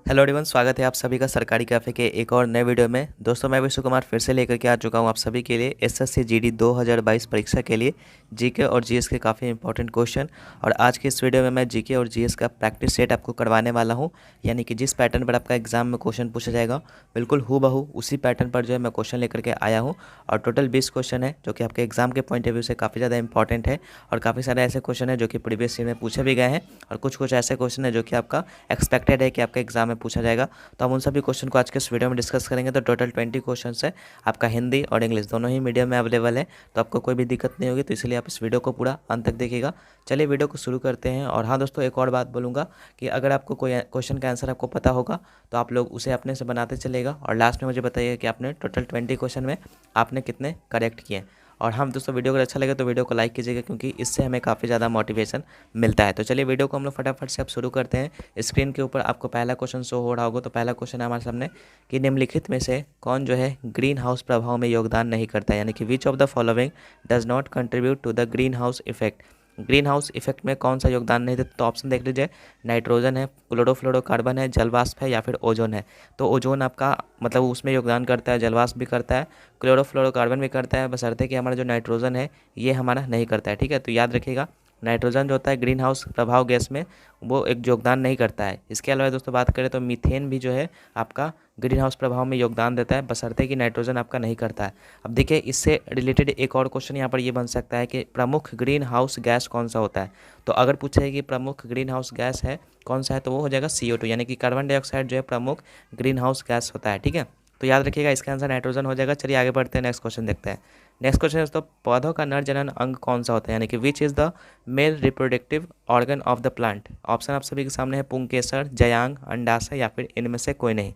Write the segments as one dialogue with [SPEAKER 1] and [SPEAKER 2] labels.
[SPEAKER 1] Hello everyone, स्वागत है आप सभी का सरकारी कैफ़े के एक और नए वीडियो में। दोस्तों, मैं विश्व कुमार फिर से लेकर के आ चुका हूं आप सभी के लिए एसएससी जीडी 2022 परीक्षा के लिए जीके और जीएस के काफ़ी इंपॉर्टेंट क्वेश्चन। और आज के इस वीडियो में मैं जीके और जीएस का प्रैक्टिस सेट आपको करवाने वाला हूं, यानी कि जिस पैटर्न पर आपका एग्जाम में क्वेश्चन पूछा जाएगा बिल्कुल हूबहू उसी पैटर्न पर जो है मैं क्वेश्चन लेकर के आया हूँ। और टोटल 20 क्वेश्चन है जो कि आपके एग्जाम के पॉइंट ऑफ व्यू से काफ़ी ज़्यादा इंपॉर्टेंट है। और काफ़ी सारे ऐसे क्वेश्चन है जो कि प्रीवियस ईयर में पूछे भी गए हैं, और कुछ ऐसे क्वेश्चन है जो कि आपका एक्सपेक्टेड है कि आपका एग्जाम में पूछा जाएगा। तो हम उन सभी क्वेश्चन को आज के इस वीडियो में डिस्कस करेंगे। तो टोटल 20 क्वेश्चन है, आपका हिंदी और इंग्लिश दोनों ही मीडियम में अवेलेबल है, तो आपको कोई भी दिक्कत नहीं होगी। तो इसलिए आप इस वीडियो को पूरा अंत तक देखिएगा। चलिए वीडियो को शुरू करते हैं। और हाँ दोस्तों, एक और बात बोलूँगा कि अगर आपको कोई क्वेश्चन का आंसर आपको पता होगा तो आप लोग उसे अपने से बनाते चलेगा, और लास्ट में मुझे बताइए कि आपने टोटल 20 क्वेश्चन में आपने कितने करेक्ट किए। और हम दोस्तों, वीडियो अगर अच्छा लगे तो वीडियो को लाइक कीजिएगा, क्योंकि इससे हमें काफ़ी ज़्यादा मोटिवेशन मिलता है। तो चलिए वीडियो को हम लोग फटाफट से अब शुरू करते हैं। स्क्रीन के ऊपर आपको पहला क्वेश्चन शो हो रहा होगा। तो पहला क्वेश्चन है हमारे सामने कि निम्नलिखित में से कौन जो है ग्रीन हाउस प्रभाव में योगदान नहीं करता है, यानी कि which of the following does not contribute to the greenhouse effect. Greenhouse effect में कौन सा योगदान नहीं देता? तो ऑप्शन देख लीजिए, नाइट्रोजन है, क्लोरोफ्लोरोकार्बन है, जलवाष्प है, या फिर ओजोन है। तो ओजोन आपका मतलब उसमें योगदान करता है, जलवाष्प भी करता है, क्लोरोफ्लोरोकार्बन भी करता है, बशर्ते कि हमारा जो नाइट्रोजन है ये हमारा नहीं करता है। ठीक है, तो याद रखिएगा, नाइट्रोजन जो होता है ग्रीन हाउस प्रभाव गैस में वो एक योगदान नहीं करता है। इसके अलावा दोस्तों बात करें तो मीथेन भी जो है आपका ग्रीन हाउस प्रभाव में योगदान देता है, बशर्ते कि नाइट्रोजन आपका नहीं करता है। अब देखिए, इससे रिलेटेड एक और क्वेश्चन यहाँ पर ये बन सकता है कि प्रमुख ग्रीन हाउस गैस कौन सा होता है। तो अगर पूछे कि प्रमुख ग्रीन हाउस गैस है कौन सा है, तो वो हो जाएगा CO2, यानी कि कार्बन डाइऑक्साइड जो है प्रमुख ग्रीन हाउस गैस होता है। ठीक है, तो याद रखिएगा इसका आंसर नाइट्रोजन हो जाएगा। चलिए आगे बढ़ते हैं, नेक्स्ट क्वेश्चन देखते हैं। नेक्स्ट क्वेश्चन है दोस्तों, पौधों का नर जनन अंग कौन सा होता है, यानी कि which is the male reproductive organ of the plant. Option आप सभी के सामने है, पुंकेसर, जयांग, अंडाशय, या फिर इनमें से कोई नहीं।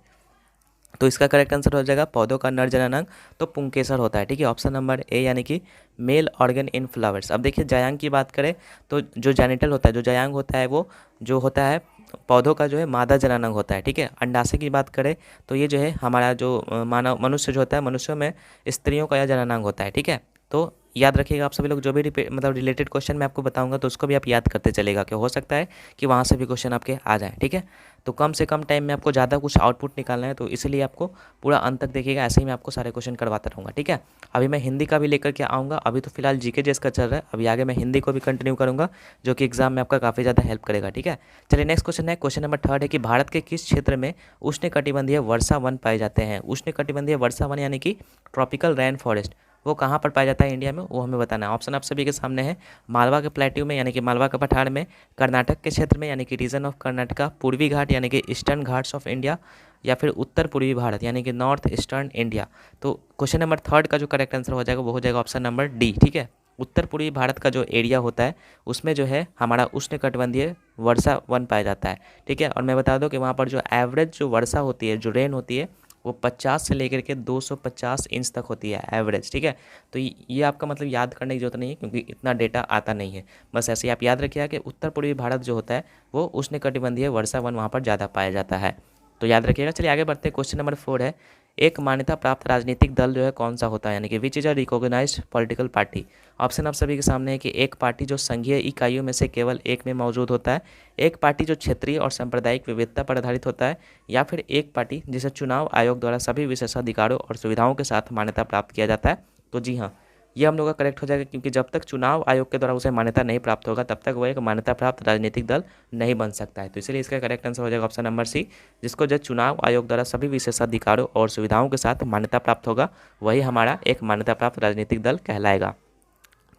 [SPEAKER 1] तो इसका करेक्ट आंसर हो जाएगा पौधों का नर जनन अंग तो पुंकेसर होता है। ठीक है, ऑप्शन नंबर ए, यानी कि मेल ऑर्गन इन फ्लावर्स। अब देखिए, जयांग की बात करें तो जो जेनिटल होता है, जो जयांग होता है, वो जो होता है पौधों का जो है मादा जननांग होता है। ठीक है, अंडाशय की बात करें तो ये जो है हमारा जो मानव मनुष्य जो होता है, मनुष्यों में स्त्रियों का यह जननांग होता है। ठीक है, तो याद रखिएगा आप सभी लोग, जो भी मतलब रिलेटेड क्वेश्चन मैं आपको बताऊंगा तो उसको भी आप याद करते चलेगा, कि हो सकता है कि वहाँ से भी क्वेश्चन आपके आ जाए। ठीक है, तो कम से कम टाइम में आपको ज़्यादा कुछ आउटपुट निकालना है, तो इसलिए आपको पूरा अंत तक देखिएगा। ऐसे ही मैं आपको सारे क्वेश्चन करवाता रहूँगा। ठीक है, अभी मैं हिंदी का भी लेकर के आऊँगा। अभी तो फिलहाल जीके जीएस का चल रहा है, अभी आगे मैं हिंदी को भी कंटिन्यू करूँगा, जो कि एग्जाम में आपका काफ़ी ज़्यादा हेल्प करेगा। ठीक है, चलिए नेक्स्ट क्वेश्चन है, क्वेश्चन नंबर 3 है कि भारत के किस क्षेत्र में उष्णकटिबंधीय वर्षा वन पाए जाते हैं। उष्णकटिबंधीय वर्षा वन यानी कि ट्रॉपिकल रेन फॉरेस्ट, वो कहाँ पर पाया जाता है इंडिया में, वो हमें बताना है। ऑप्शन आप सभी के सामने है, मालवा के प्लेट्यू में यानी कि मालवा का पठार में, कर्नाटक के क्षेत्र में यानी कि रीजन ऑफ कर्नाटका, पूर्वी घाट यानी कि ईस्टर्न घाट्स ऑफ इंडिया, या फिर उत्तर पूर्वी भारत यानी कि नॉर्थ ईस्टर्न इंडिया। तो क्वेश्चन नंबर 3 का जो करेक्ट आंसर हो जाएगा वो हो जाएगा ऑप्शन नंबर डी। ठीक है, उत्तर पूर्वी भारत का जो एरिया होता है उसमें जो है हमारा उष्णकटिबंधीय वर्षा वन पाया जाता है। ठीक है, और मैं बता दूं कि वहाँ पर जो एवरेज जो वर्षा होती है, जो रेन होती है, वो 50 से लेकर के 250 इंच तक होती है एवरेज। ठीक है, तो ये आपका मतलब याद करने की जरूरत नहीं है, क्योंकि इतना डेटा आता नहीं है। बस ऐसे ही आप याद रखिएगा कि उत्तर पूर्वी भारत जो होता है वो उष्णकटिबंधीय वर्षा वन वहाँ पर ज़्यादा पाया जाता है, तो याद रखिएगा। चलिए आगे बढ़ते हैं, क्वेश्चन नंबर 4 है, एक मान्यता प्राप्त राजनीतिक दल जो है कौन सा होता है, यानी कि which is a recognised political party. Option आप सभी के सामने है कि एक पार्टी जो संघीय इकाइयों में से केवल एक में मौजूद होता है, एक पार्टी जो क्षेत्रीय और सांप्रदायिक विविधता पर आधारित होता है, या फिर एक पार्टी जिसे चुनाव आयोग द्वारा सभी विशेषाधिकारों और सुविधाओं के साथ मान्यता प्राप्त किया जाता है। तो जी हाँ, ये हम लोग का करेक्ट हो जाएगा, क्योंकि जब तक चुनाव आयोग के द्वारा उसे मान्यता नहीं प्राप्त होगा तब तक वह एक मान्यता प्राप्त राजनीतिक दल नहीं बन सकता है। तो इसलिए इसका करेक्ट आंसर हो जाएगा ऑप्शन नंबर सी, जिसको जब चुनाव आयोग द्वारा सभी विशेषाधिकारों और सुविधाओं के साथ मान्यता प्राप्त होगा वही हमारा एक मान्यता प्राप्त राजनीतिक दल कहलाएगा।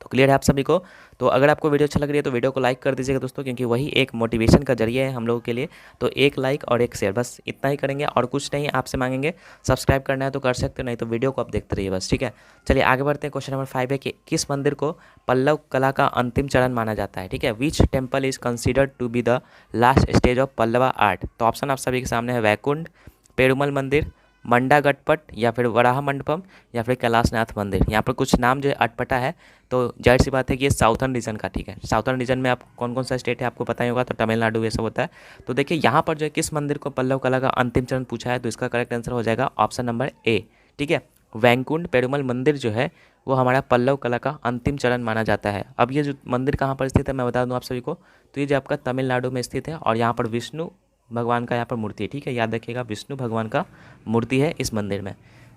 [SPEAKER 1] तो क्लियर है आप सभी को। तो अगर आपको वीडियो अच्छा लग रही है तो वीडियो को लाइक कर दीजिएगा दोस्तों, क्योंकि वही एक मोटिवेशन का जरिए है हम लोगों के लिए। तो एक लाइक और एक शेयर, बस इतना ही करेंगे और कुछ नहीं आपसे मांगेंगे। सब्सक्राइब करना है तो कर सकते हो, नहीं तो वीडियो को आप देखते रहिए बस। ठीक है, चलिए आगे बढ़ते हैं। क्वेश्चन नंबर 5 है कि किस मंदिर को पल्लव कला का अंतिम चरण माना जाता है। ठीक है, which temple is considered to be the last stage of Pallava art. तो ऑप्शन आप सभी के सामने है, वैकुंठ, पेरुमल मंदिर, मंडागटपट, या फिर वराह मंडपम, या फिर कैलाशनाथ मंदिर। यहाँ पर कुछ नाम जो है अटपटा है, तो जाहिर सी बात है कि ये साउथर्न रीजन का। ठीक है, साउथर्न रीजन में आप कौन कौन सा स्टेट है आपको पता ही होगा, तो तमिलनाडु ये सब होता है। तो देखिए यहाँ पर जो है किस मंदिर को पल्लव कला का अंतिम चरण पूछा है, तो इसका करेक्ट आंसर हो जाएगा ऑप्शन नंबर ए। ठीक है, वैकुंठ पेरुमल मंदिर जो है वो हमारा पल्लव कला का अंतिम चरण माना जाता है। अब ये जो मंदिर कहाँ पर स्थित है मैं बता दूँ आप सभी को, तो ये जो आपका तमिलनाडु में स्थित है, और यहाँ पर विष्णु भगवान का यहाँ पर मूर्ति है, ठीक है, याद रखिएगा विष्णु भगवान का मूर्ति है इस मंदिर में,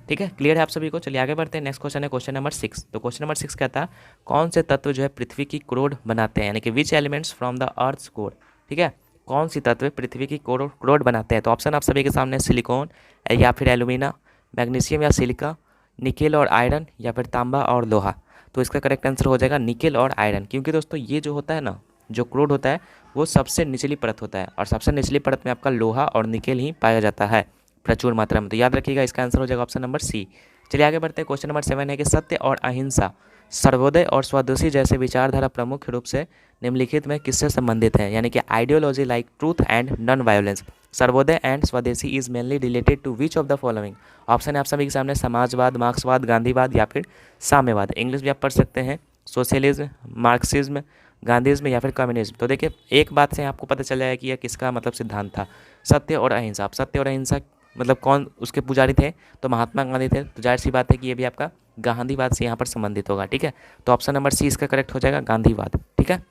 [SPEAKER 1] ठीक है। क्लियर है आप सभी को। चलिए आगे बढ़ते हैं। नेक्स्ट क्वेश्चन है क्वेश्चन नंबर 6। तो क्वेश्चन नंबर 6 कहता है कौन से तत्व जो है पृथ्वी की कोर बनाते हैं, यानी कि which elements from the earth's core, ठीक है, कौन सी तत्व पृथ्वी की कोर बनाते हैं। तो ऑप्शन आप सभी के सामने सिलिकॉन या फिर एल्यूमिना, मैग्नीशियम या सिलिका, निकेल और आयरन या फिर तांबा और लोहा। तो इसका करेक्ट आंसर हो जाएगा निकेल और आयरन, क्योंकि दोस्तों ये जो होता है ना, जो क्रोड होता है वो सबसे निचली परत होता है और सबसे निचली परत में आपका लोहा और निकेल ही पाया जाता है प्रचुर मात्रा में। तो याद रखिएगा इसका आंसर हो जाएगा ऑप्शन नंबर सी। चलिए आगे बढ़ते हैं। क्वेश्चन नंबर 7 है कि सत्य और अहिंसा, सर्वोदय और स्वदेशी जैसे विचारधारा प्रमुख रूप से निम्नलिखित में किससे संबंधित है, यानी कि ideology like truth and non violence, Sarvodaya and Swadeshi is mainly related to which of the following. Option है आप सभी के सामने समाजवाद, मार्क्सवाद, गांधीवाद या फिर साम्यवाद। इंग्लिश भी आप पढ़ सकते हैं, सोशलिज्म, मार्क्सिज्म, गांधीज्म या फिर कम्युनिज्म। तो देखिए एक बात से आपको पता चल जाएगा कि यह किसका मतलब सिद्धांत था, सत्य और अहिंसा। आप सत्य और अहिंसा मतलब कौन उसके पुजारी थे, तो महात्मा गांधी थे। तो जाहिर सी बात है कि ये भी आपका गांधीवाद से यहाँ पर संबंधित होगा, ठीक है। तो ऑप्शन नंबर सी इसका करेक्ट हो जाएगा, गांधीवाद, ठीक है।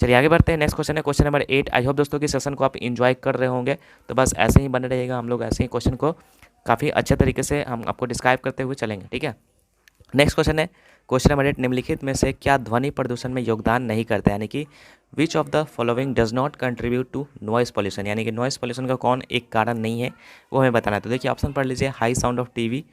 [SPEAKER 1] चलिए आगे बढ़ते हैं। नेक्स्ट क्वेश्चन है क्वेश्चन नंबर 8। आई होप दोस्तों की सेशन को आप इन्जॉय कर रहे होंगे, तो बस ऐसे ही बने रहिएगा, हम लोग ऐसे ही क्वेश्चन को काफ़ी अच्छे तरीके से हम आपको डिस्क्राइब करते हुए चलेंगे, ठीक है। नेक्स्ट क्वेश्चन है क्वेश्चन नंबर 8, निम्नलिखित में से क्या ध्वनि प्रदूषण में योगदान नहीं करता, यानी कि which of the following does not contribute to noise pollution, यानी कि नॉइस पॉल्यूशन का कौन एक कारण नहीं है वो हमें बताना है। तो देखिए ऑप्शन पढ़ लीजिए, हाई साउंड ऑफ टीवी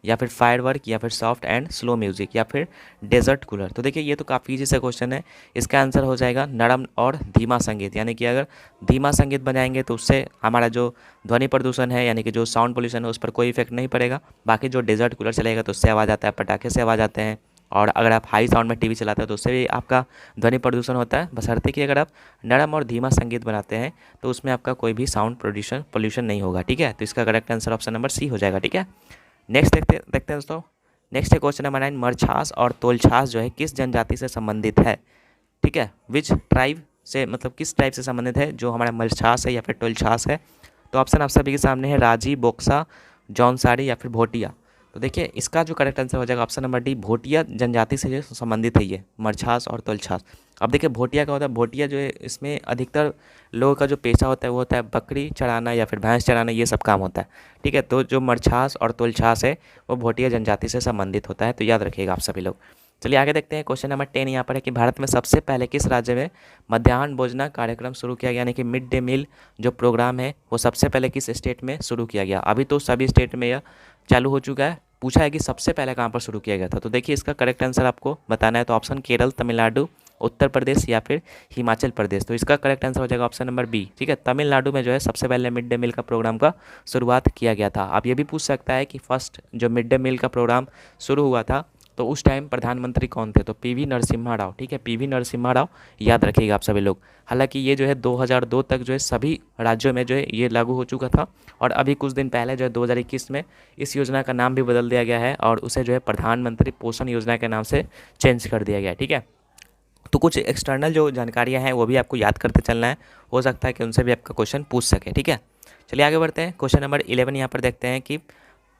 [SPEAKER 1] या फिर फायरवर्क या फिर सॉफ्ट एंड स्लो म्यूजिक या फिर डेजर्ट कूलर। तो देखिए ये तो काफ़ी ईजी सा क्वेश्चन है, इसका आंसर हो जाएगा नरम और धीमा संगीत, यानी कि अगर धीमा संगीत बजाएंगे तो उससे हमारा जो ध्वनि प्रदूषण है यानी कि जो साउंड पोल्यूशन है उस पर कोई इफेक्ट नहीं पड़ेगा। बाकी जो डेजर्ट कूलर चलेगा तो उससे आवाज़ आता है, पटाखे से आवाज़ आते हैं, और अगर आप हाई साउंड में टीवी चलाते हो तो उससे भी आपका ध्वनि प्रदूषण होता है। बशर्ते कि अगर आप नरम और धीमा संगीत बनाते हैं तो उसमें आपका कोई भी साउंड पोल्यूशन नहीं होगा, ठीक है। तो इसका correct answer option number C हो जाएगा, ठीक है। नेक्स्ट देखते हैं दोस्तों। नेक्स्ट है क्वेश्चन नंबर 9, मरछास और तोलछास जो है किस जनजाति से संबंधित है, ठीक है, विच ट्राइब से, मतलब किस ट्राइब से संबंधित है जो हमारा मरछास है या फिर तोलछास है। तो ऑप्शन आप सभी के सामने है, राजी, बोक्सा, जौनसारी या फिर भोटिया। तो देखिए इसका जो करेक्ट आंसर हो जाएगा ऑप्शन नंबर डी, भोटिया जनजाति से जो संबंधित है ये मरछास और तोलछास। अब देखिए भोटिया का होता है, भोटिया जो है इसमें अधिकतर लोगों का जो पेशा होता है वो होता है बकरी चराना या फिर भैंस चराना, ये सब काम होता है, ठीक है। तो जो मरछास और तोलछास है वो भोटिया जनजाति से संबंधित होता है, तो याद रखिएगा आप सभी लोग। चलिए आगे देखते हैं। क्वेश्चन नंबर 10 यहाँ पर है कि भारत में सबसे पहले किस राज्य में मध्याह्न भोजना कार्यक्रम शुरू किया गया, यानी कि मिड डे मील जो प्रोग्राम है वो सबसे पहले किस स्टेट में शुरू किया गया। अभी तो सभी स्टेट में यह चालू हो चुका है, पूछा है कि सबसे पहले कहाँ पर शुरू किया गया था। तो देखिए इसका करेक्ट आंसर आपको बताना है, तो ऑप्शन केरल, तमिलनाडु, उत्तर प्रदेश या फिर हिमाचल प्रदेश। तो इसका करेक्ट आंसर हो जाएगा ऑप्शन नंबर बी, ठीक है। तमिलनाडु में जो है सबसे पहले मिड डे मील का प्रोग्राम का शुरुआत किया गया था। आप ये भी पूछ सकता है कि फर्स्ट जो मिड डे मील का प्रोग्राम शुरू हुआ था तो उस टाइम प्रधानमंत्री कौन थे, तो पीवी नरसिम्हा राव, ठीक है, पीवी नरसिम्हा राव, याद रखिएगा आप सभी लोग। हालांकि ये जो है 2002 तक जो है सभी राज्यों में जो है ये लागू हो चुका था, और अभी कुछ दिन पहले जो है 2021 में इस योजना का नाम भी बदल दिया गया है और उसे जो है प्रधानमंत्री पोषण योजना के नाम से चेंज कर दिया गया है, ठीक है। तो कुछ एक्सटर्नल जो जानकारियाँ हैं वो भी आपको याद करते चलना है, हो सकता है कि उनसे भी आपका क्वेश्चन पूछ सके, ठीक है। चलिए आगे बढ़ते हैं। क्वेश्चन नंबर 11 यहाँ पर देखते हैं कि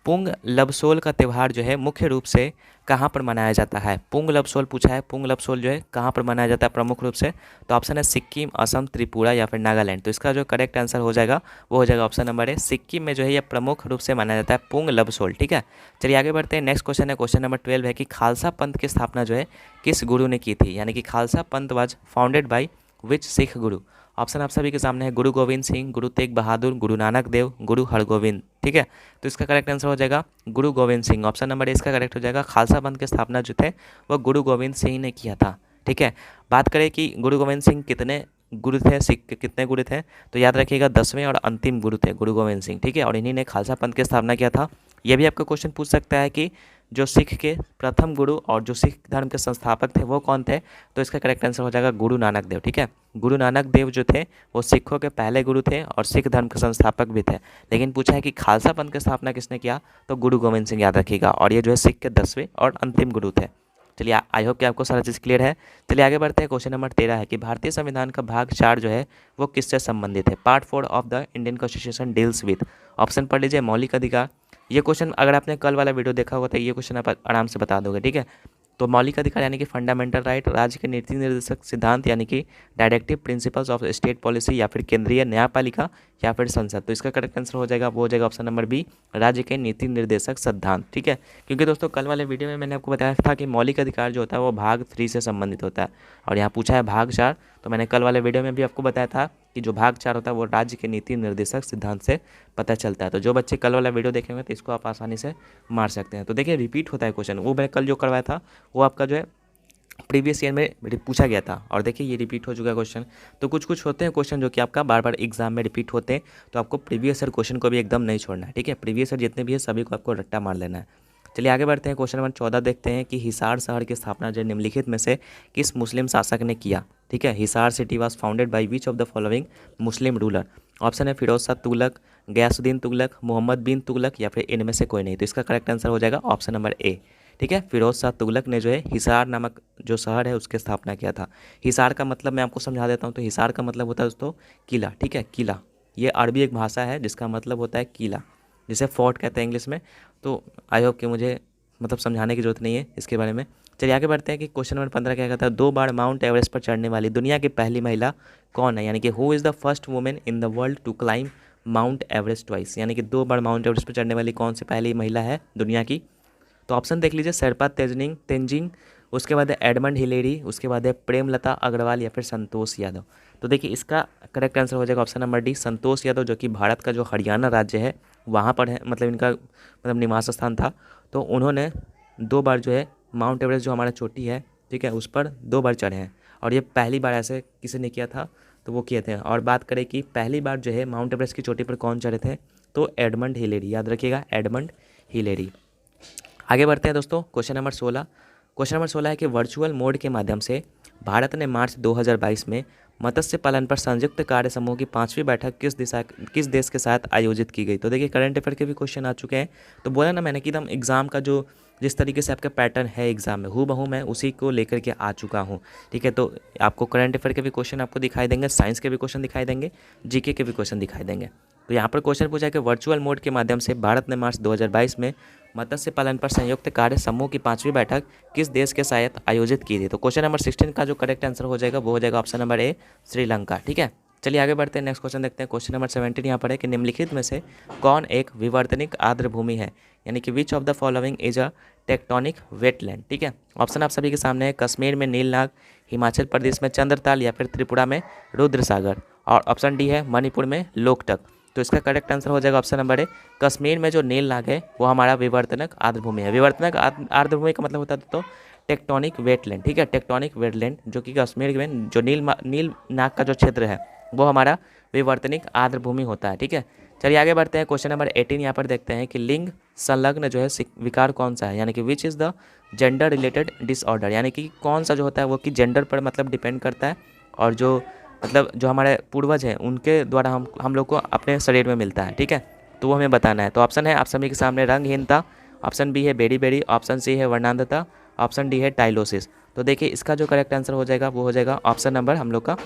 [SPEAKER 1] पुंग लबसोल का त्यौहार जो है मुख्य रूप से कहाँ पर मनाया जाता है। पुंग लबसोल पूछा है, पुंग लबसोल जो है कहाँ पर मनाया जाता है प्रमुख रूप से। तो ऑप्शन है सिक्किम, असम, त्रिपुरा या फिर नागालैंड। तो इसका जो करेक्ट आंसर हो जाएगा वो हो जाएगा ऑप्शन नंबर ए, सिक्किम में जो है यह प्रमुख रूप से मनाया जाता है पुंग लबसोल, ठीक है। चलिए आगे बढ़ते हैं। नेक्स्ट क्वेश्चन है क्वेश्चन नंबर 12 है कि खालसा पंथ की स्थापना जो है किस गुरु ने की थी, यानी कि खालसा पंथ was founded by which Sikh Guru. Option आप सभी के सामने है, गुरु गोविंद सिंह, गुरु तेग बहादुर, गुरु नानक देव, गुरु हरगोविंद, ठीक है। तो इसका करेक्ट आंसर हो जाएगा गुरु Govind Singh, option number A इसका करेक्ट हो जाएगा। खालसा पंथ की स्थापना जो थे वो गुरु गोविंद सिंह ने किया था, ठीक है। बात करें कि गुरु गोविंद सिंह कितने गुरु थे, सिख के कितने गुरु थे, तो याद रखिएगा 10वें और अंतिम गुरु थे गुरु गोविंद सिंह, ठीक है। और इन्हीं ने खालसा पंथ की स्थापना किया था। यह भी आपका क्वेश्चन पूछ सकता है कि जो सिख के प्रथम गुरु और जो सिख धर्म के संस्थापक थे वो कौन थे, तो इसका करेक्ट आंसर हो जाएगा गुरु नानक देव, ठीक है। गुरु नानक देव जो थे वो सिखों के पहले गुरु थे और सिख धर्म के संस्थापक भी थे। लेकिन पूछा है कि खालसा पंथ की स्थापना किसने किया, तो गुरु गोविंद सिंह, याद रखिएगा। और ये जो है सिख के 10वें और अंतिम गुरु थे। चलिए आई होप कि आपको सारा चीज़ क्लियर है। चलिए आगे बढ़ते हैं। क्वेश्चन नंबर 13 है कि भारतीय संविधान का भाग 4 जो है वो किससे संबंधित है। Part 4 of the Indian constitution deals with. Option पढ़ लीजिए, मौलिक अधिकार। ये क्वेश्चन अगर आपने कल वाला वीडियो देखा होगा तो ये क्वेश्चन आप आराम से बता दोगे, ठीक है। तो मौलिक अधिकार यानी कि फंडामेंटल राइट, राज्य के नीति निर्देशक सिद्धांत यानी कि directive principles of state policy, या फिर केंद्रीय न्यायपालिका, या फिर संसद। तो इसका करेक्ट आंसर हो जाएगा, वो हो जाएगा ऑप्शन नंबर बी, राज्य के नीति निर्देशक सिद्धांत। ठीक है, क्योंकि दोस्तों कल वाले वीडियो में मैंने आपको बताया था कि मौलिक अधिकार जो होता है वो भाग 3 से संबंधित होता है, और यहाँ पूछा है भाग 4। तो मैंने कल वाले वीडियो में भी आपको बताया था कि जो भाग 4 होता है वो राज्य के नीति निर्देशक सिद्धांत से पता चलता है। तो जो बच्चे कल वाला वीडियो देखेंगे तो इसको आप आसानी से मार सकते हैं। तो देखिए रिपीट होता है क्वेश्चन, वो मैं कल जो करवाया था वो आपका जो है प्रीवियस ईयर में पूछा गया था, और देखिए ये रिपीट हो चुका है क्वेश्चन। तो कुछ कुछ होते हैं क्वेश्चन जो कि आपका बार बार एग्जाम में रिपीट होते हैं, तो आपको प्रीवियस ईयर क्वेश्चन को भी एकदम नहीं छोड़ना है। ठीक है, प्रीवियस ईयर जितने भी है सभी को आपको रट्टा मार लेना है। चलिए आगे बढ़ते हैं, क्वेश्चन नंबर 14 देखते हैं कि हिसार शहर की स्थापना जो निम्नलिखित में से किस मुस्लिम शासक ने किया। ठीक है, Hisar city was founded by which of the following Muslim ruler. Option है फिरोज शाह तुगलक, गयासुद्दीन तुगलक, मोहम्मद बिन तुगलक, या फिर इनमें से कोई नहीं। तो इसका करेक्ट आंसर हो जाएगा ऑप्शन नंबर ए। ठीक है, फिरोज शाह तुगलक ने जो है हिसार नामक जो शहर है उसकी स्थापना किया था। हिसार का मतलब मैं आपको समझा देता हूँ। तो हिसार का मतलब होता है दोस्तों किला। ठीक है, किला, ये अरबी एक भाषा है जिसका मतलब होता है किला, जिसे फोर्ट कहते हैं इंग्लिश में। तो आई होप कि मुझे मतलब समझाने की जरूरत नहीं है इसके बारे में। चलिए आगे बढ़ते हैं कि क्वेश्चन नंबर 15 क्या कहता है, 2 बार माउंट एवरेस्ट पर चढ़ने वाली दुनिया की पहली महिला कौन है, यानी कि who is the first women in the world to climb Mount Everest twice, यानी कि 2 बार माउंट एवरेस्ट पर चढ़ने वाली कौन सी पहली महिला है दुनिया की। तो ऑप्शन देख लीजिए, शेरपा तेंजिंग, उसके बाद है एडमंड हिलेरी, उसके बाद है प्रेमलता अग्रवाल, या फिर संतोष यादव। तो देखिए इसका करेक्ट आंसर हो जाएगा option number D, Santosh Yadav, जो कि भारत का जो हरियाणा राज्य है वहाँ पर है, मतलब इनका मतलब निवास स्थान था। तो उन्होंने 2 बार जो है माउंट एवरेस्ट जो हमारा चोटी है, ठीक है, उस पर 2 बार चढ़े हैं, और ये पहली बार ऐसे किसी ने किया था तो वो किए थे। और बात करें कि पहली बार जो है माउंट एवरेस्ट की चोटी पर कौन चढ़े थे, तो एडमंड हिलेरी, याद रखिएगा एडमंड हिलेरी। आगे बढ़ते हैं दोस्तों, क्वेश्चन नंबर 16। क्वेश्चन नंबर 16 है कि वर्चुअल मोड के माध्यम से भारत ने मार्च 2022 में मत्स्य पालन पर संयुक्त कार्य समूह की 5वीं बैठक किस देश के साथ आयोजित की गई। तो देखिए करंट अफेयर के भी क्वेश्चन आ चुके हैं। तो बोला ना मैंने कि एकदम एग्जाम का जो जिस तरीके से आपका पैटर्न है एग्जाम में हूबहू मैं उसी को लेकर के आ चुका हूँ। ठीक है, तो आपको करंट अफेयर के भी क्वेश्चन आपको दिखाई देंगे, साइंस के भी क्वेश्चन दिखाई देंगे, जीके के भी क्वेश्चन दिखाई देंगे। तो यहाँ पर क्वेश्चन पूछा है कि वर्चुअल मोड के माध्यम से भारत ने मार्च 2022 में मत्स्य पालन पर संयुक्त कार्य समूह की 5वीं बैठक किस देश के साथ आयोजित की थी। तो क्वेश्चन नंबर 16 का जो करेक्ट आंसर हो जाएगा वो हो जाएगा ऑप्शन नंबर ए, श्रीलंका। ठीक है, चलिए आगे बढ़ते हैं, नेक्स्ट क्वेश्चन देखते हैं। क्वेश्चन नंबर 17 यहाँ पर है कि निम्नलिखित में से कौन एक विवर्तनिक आर्द्र भूमि है, यानी कि which of the following is a tectonic wetland. ठीक है, ऑप्शन आप सभी के सामने है, कश्मीर में नीलनाग, हिमाचल प्रदेश में चंद्रताल, या फिर त्रिपुरा में रुद्रसागर, और ऑप्शन डी है मणिपुर में लोकटक। तो इसका करेक्ट आंसर हो जाएगा ऑप्शन नंबर ए, कश्मीर में जो नीलनाग है वो हमारा विवर्तनक आर्द्रभूमि है। विवर्तनक आर्द्रभूमि का मतलब होता है तो टेक्टोनिक वेटलैंड। ठीक है, टेक्टोनिक वेटलैंड जो कि कश्मीर में जो नील नाग का जो क्षेत्र है वो हमारा विवर्तनिक आर्द्रभूमि होता है। ठीक है, चलिए आगे बढ़ते हैं, क्वेश्चन नंबर 18 यहाँ पर देखते हैं कि लिंग संलग्न जो है विकार कौन सा है, यानी कि which is the gender related disorder, यानी कि कौन सा जो होता है वो कि जेंडर पर मतलब डिपेंड करता है, और जो मतलब जो हमारे पूर्वज हैं उनके द्वारा हम लोग को अपने शरीर में मिलता है। ठीक है, तो वो हमें बताना है। तो ऑप्शन है आप सभी के सामने रंगहीनता, ऑप्शन बी है बेरी, ऑप्शन सी है वर्णांधता, ऑप्शन डी है टाइलोसिस। तो देखिए इसका जो करेक्ट आंसर हो जाएगा वो हो जाएगा ऑप्शन नंबर हम लोग का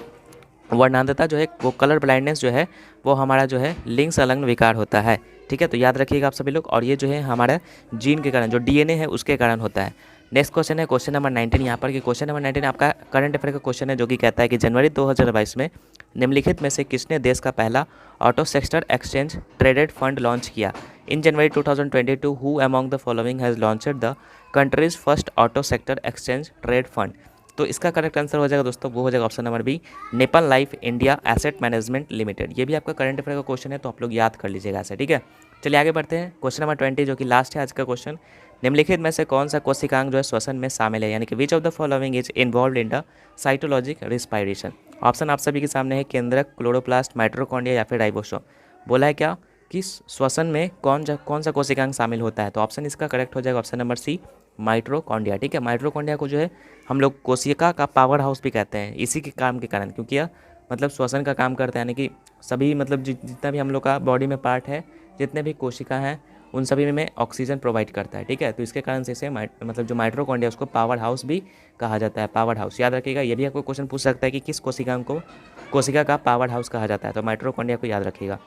[SPEAKER 1] वर्णांधता जो है, वो कलर ब्लाइंडनेस जो है वो हमारा जो है लिंग संलग्न विकार होता है। ठीक है, तो याद रखिएगा आप सभी लोग, और ये जो है हमारा जीन के कारण जो डीएनए है उसके कारण होता है। नेक्स्ट क्वेश्चन है क्वेश्चन नंबर 19 यहाँ पर कि क्वेश्चन नंबर 19 आपका करंट अफेयर का क्वेश्चन है, जो कि कहता है कि जनवरी 2022 में निम्नलिखित में से किसने देश का पहला auto sector exchange traded fund launch किया। इन जनवरी 2022 who among the following has launched the countries first auto sector exchange trade fund. तो इसका करेक्ट आंसर हो जाएगा दोस्तों वो हो जाएगा option number B, Nepal life India asset management limited. ये भी आपका करंट अफेयर का क्वेश्चन है, तो आप लोग याद कर लीजिएगा ऐसे। ठीक है, चलिए आगे बढ़ते हैं, क्वेश्चन नंबर 20 जो कि लास्ट है आज का क्वेश्चन। निम्नलिखित में से कौन सा कोशिकांग जो है श्वसन में शामिल है, यानी कि which of the following is involve in the साइटोलॉजिक respiration. Option आप सभी के सामने है, केंद्रक, क्लोरोप्लास्ट, माइट्रोकॉन्ड्रिया, या फिर राइबोसोम। बोला है क्या कि श्वसन में कौन सा कोशिकांग शामिल होता है। तो ऑप्शन इसका करेक्ट हो जाएगा ऑप्शन नंबर सी, माइट्रोकॉन्ड्रिया। ठीक है, माइट्रोकॉन्ड्रिया को जो है हम लोग कोशिका का पावर हाउस भी कहते हैं, इसी के काम के कारण, क्योंकि यह मतलब श्वसन का काम करता है, यानी कि सभी मतलब जितना भी हम लोग का बॉडी में पार्ट है, जितने भी कोशिका हैं उन सभी में ऑक्सीजन प्रोवाइड करता है। ठीक है, तो इसके कारण से इसे मतलब जो माइट्रोकॉन्ड्रिया उसको पावर हाउस भी कहा जाता है, पावर हाउस। याद रखिएगा, ये भी आपको क्वेश्चन पूछ सकता है कि किस कोशिका का पावर हाउस कहा जाता है, तो माइट्रोकॉन्ड्रिया को याद रखिएगा।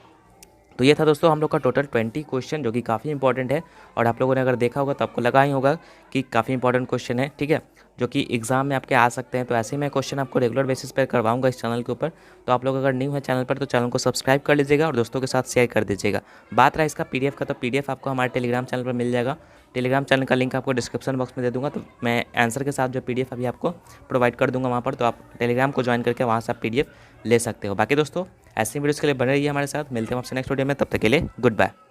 [SPEAKER 1] तो ये था दोस्तों हम लोग का टोटल 20 क्वेश्चन, जो कि काफ़ी इंपॉर्टेंट है। और आप लोगों ने अगर देखा होगा तो आपको लगा ही होगा कि काफ़ी इंपॉर्टेंट क्वेश्चन है, ठीक है, जो कि एग्जाम में आपके आ सकते हैं। तो ऐसे ही मैं क्वेश्चन आपको रेगुलर बेसिस पर करवाऊंगा इस चैनल के ऊपर। तो आप लोग अगर न्यू है चैनल पर तो चैनल को सब्सक्राइब कर लीजिएगा और दोस्तों के साथ शेयर कर दीजिएगा। बात रहा इसका PDF का, तो PDF आपको हमारे टेलीग्राम चैनल पर मिल जाएगा। टेलीग्राम चैनल का लिंक आपको डिस्क्रिप्शन बॉक्स में दे दूंगा। तो मैं आंसर के साथ जो PDF अभी आपको प्रोवाइड कर दूंगा वहाँ पर, तो आप टेलीग्राम को ज्वाइन करके वहाँ से आप PDF ले सकते हो। बाकी दोस्तों ऐसे वीडियोज़ के लिए बने रहिए हमारे साथ। मिलते हैं आपसे नेक्स्ट वीडियो में, तब तक के लिए गुड बाय।